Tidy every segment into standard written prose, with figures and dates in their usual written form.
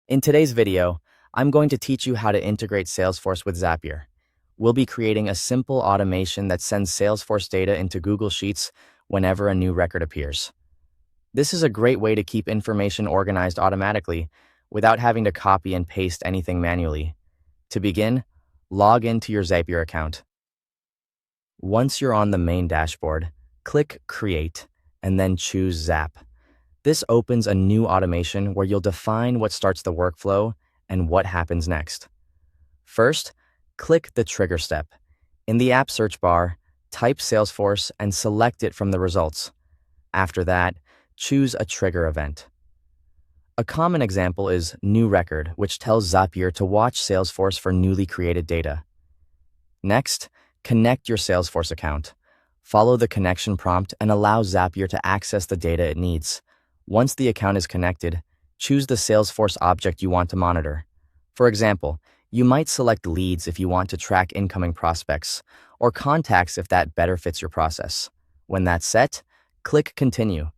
In today's video, I'm going to teach you how to integrate Salesforce with Zapier. We'll be creating a simple automation that sends Salesforce data into Google Sheets whenever a new record appears. This is a great way to keep information organized automatically without having to copy and paste anything manually. To begin, log into your Zapier account. Once you're on the main dashboard, click Create and then choose Zap. This opens a new automation where you'll define what starts the workflow and what happens next. First, click the trigger step. In the app search bar, type Salesforce and select it from the results. After that, choose a trigger event. A common example is New Record, which tells Zapier to watch Salesforce for newly created data. Next, connect your Salesforce account. Follow the connection prompt and allow Zapier to access the data it needs. Once the account is connected, choose the Salesforce object you want to monitor. For example, you might select leads if you want to track incoming prospects, or contacts if that better fits your process. When that's set, click Continue.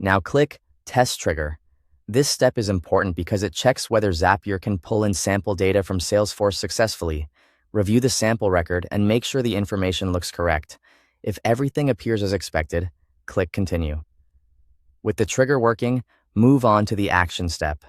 Now click Test Trigger. This step is important because it checks whether Zapier can pull in sample data from Salesforce successfully. Review the sample record and make sure the information looks correct. If everything appears as expected, click Continue. With the trigger working, move on to the action step.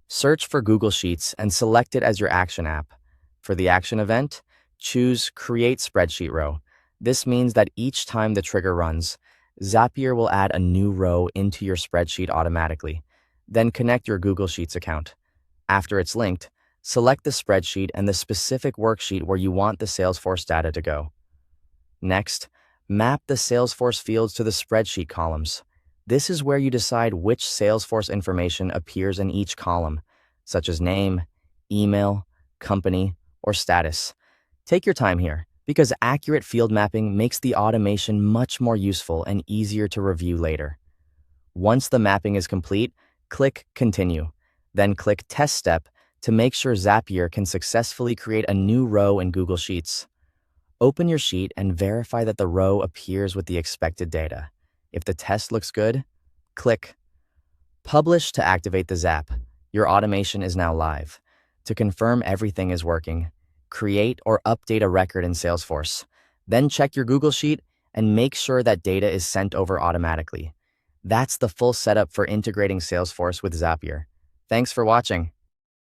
Search for Google Sheets and select it as your action app. For the action event, choose Create Spreadsheet Row. This means that each time the trigger runs, Zapier will add a new row into your spreadsheet automatically. Then connect your Google Sheets account. After it's linked, select the spreadsheet and the specific worksheet where you want the Salesforce data to go. Next, map the Salesforce fields to the spreadsheet columns. This is where you decide which Salesforce information appears in each column, such as name, email, company, or status. Take your time here, because accurate field mapping makes the automation much more useful and easier to review later. Once the mapping is complete, click Continue. Then click Test Step to make sure Zapier can successfully create a new row in Google Sheets. Open your sheet and verify that the row appears with the expected data. If the test looks good, click Publish to activate the Zap. Your automation is now live. To confirm everything is working, create or update a record in Salesforce. Then check your Google Sheet and make sure that data is sent over automatically. That's the full setup for integrating Salesforce with Zapier. Thanks for watching.